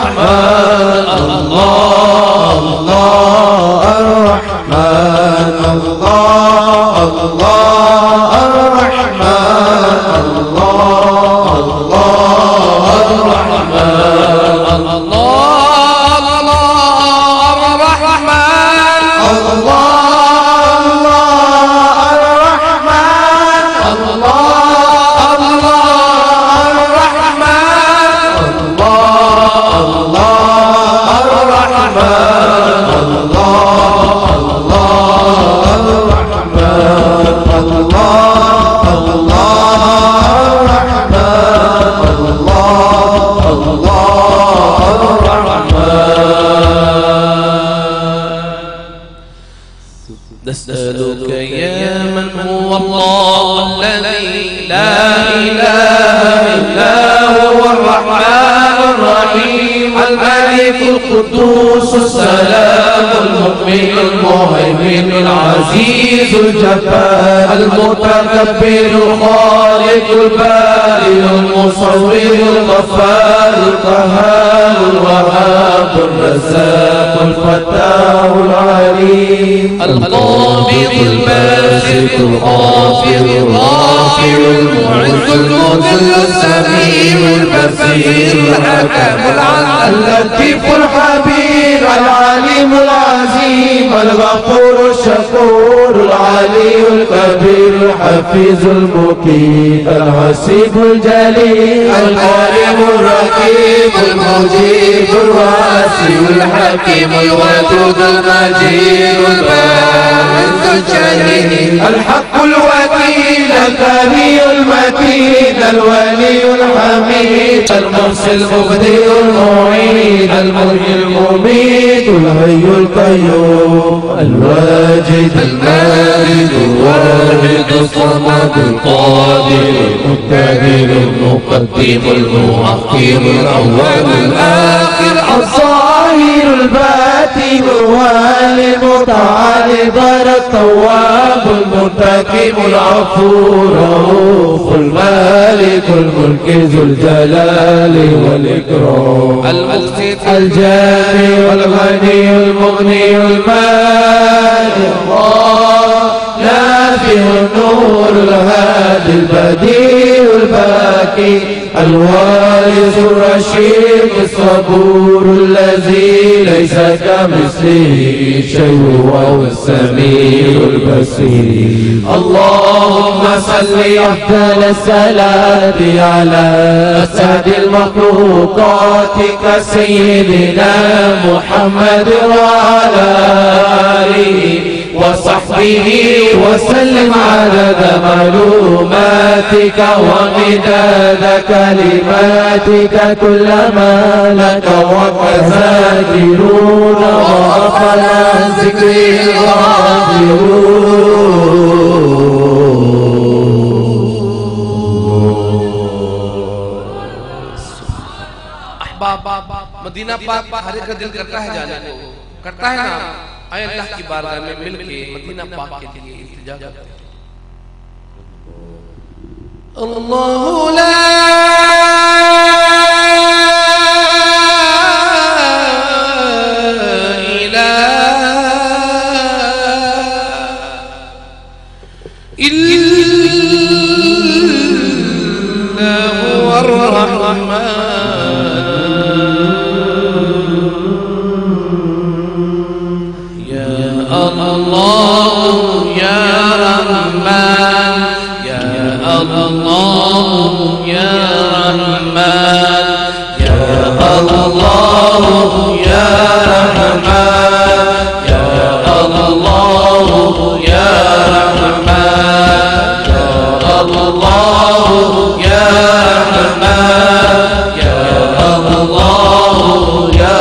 الرحمن الله الله الرحمن الله الله الرحمن الله الله الرحمن الله الرحمن نسألك يا من هو الله الذي لا إله إلا هو الرحمن الرحيم الملك القدوس السلام المؤمن المهيمن العزيز الجبار المتكبر الخالق البارئ المصور الغفار القهار الوهاب الرزاق الفتاح العليم القابض الباسط الخافض الرافع المعز المذل السميع البصير الحكم العدل اللطيف الخبير العليم العظيم الغفور الشكور العلي الكبير الحفيظ المقيت الحسيب الجليل الكريم الرقيب المجيب الواسع الحكيم الودود المجيد الباعث الشهيد الحق الوكيل القوي المتين الولي الحميد المحسن المبدئ المعيد المحيي المميت الحي القيوم الواجد الماجد الواحد الصمد القادر المقتدر المقدم المؤخر الاول الاخر الظاهر الباطن الوالي المتعالي التواب المنتقم العفو الرؤوف المالك الملك ذو الجلال والإكرام المقسط الجامع والغني المغني المالك الله نافع النور الهادي البديع الباقي الوارث الرشيد الصبور الذي ليس كمثله شيء وهو السميع البصير اللهم صل أفضل الصلاة على أسعد المخلوقات كسيدنا محمد وعلى آله وصحبه وسلم عدد معلوماتك ومداد كلماتك كلما لك وكذاكرون وغفل عن ذكره अहबाब मदीना पाक हर एक का दिल करता है जाने को, करता है ना। आए अल्लाह की बारगाह में मिलके मदीना पाक के लिए इल्तिजा करते हैं। अल्लाहु ला इलाहा इल्ला हुवर Rahman Allah ya Rahman ya Allah ya Rahman ya Allah ya Rahman ya Allah ya Rahman ya Allah ya Rahman ya Allah ya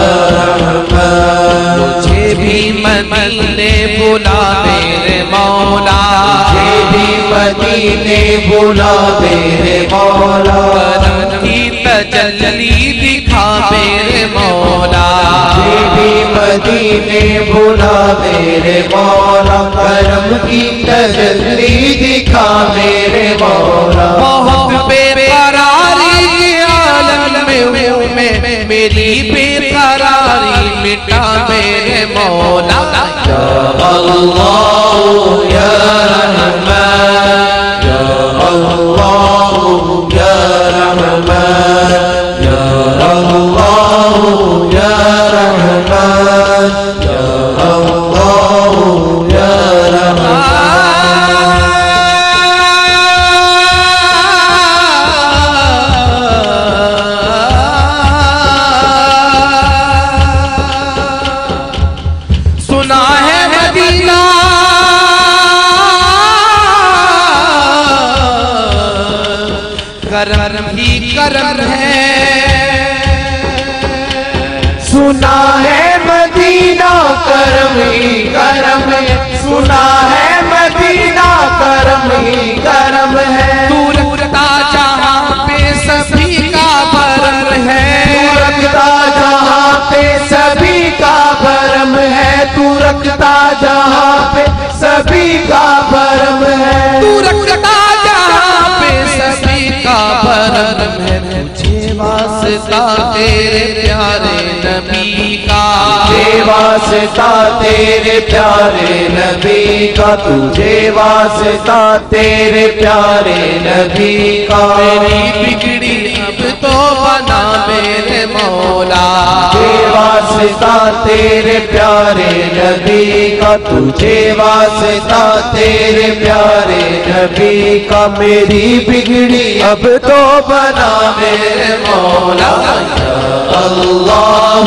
Rahman मुझे भी मदीने बुला मेरे मौला, मुझे भी मदीने बुला मेरे मौला, करम की तजल्ली दिखा मेरे मौला, मुझे भी मदीने बुला मेरे मौला, करम की तजल्ली दिखा मेरे मौला। बहुत बेकरारी के आलम में हूँ मैं मेरी बेकरारी मिटा मेरे मौला। या अल्लाह या रहमान, या अल्लाह या रहमान, या अल्लाह या रहमान, या अल्लाह या रहमान। सुना है मदीना करम ही करम है, सुना है मदीना करम ही करम है, सुना है मदीना करम ही करम है। तू रखता जहाँ पे सभी का भरम है, तू रखता जहाँ पे सभी का भरम है, तू रखता जहाँ पे सभी का भरम है। तू रखता जहाँ पे सभी का भरम है। मुझे वास्ता तेरे प्यारे नबी का, तुझे वास्ता तेरे प्यारे नबी का, तुझे वास्ता तेरे प्यारे नबी का। मेरी बिगड़ी अब तो बना मेरे मौला। तुझे वास्ता तेरे प्यारे नबी का, तुझे वास्ता तेरे प्यारे नबी का। मेरी बिगड़ी अब तो बना मेरे मौला। या अल्लाह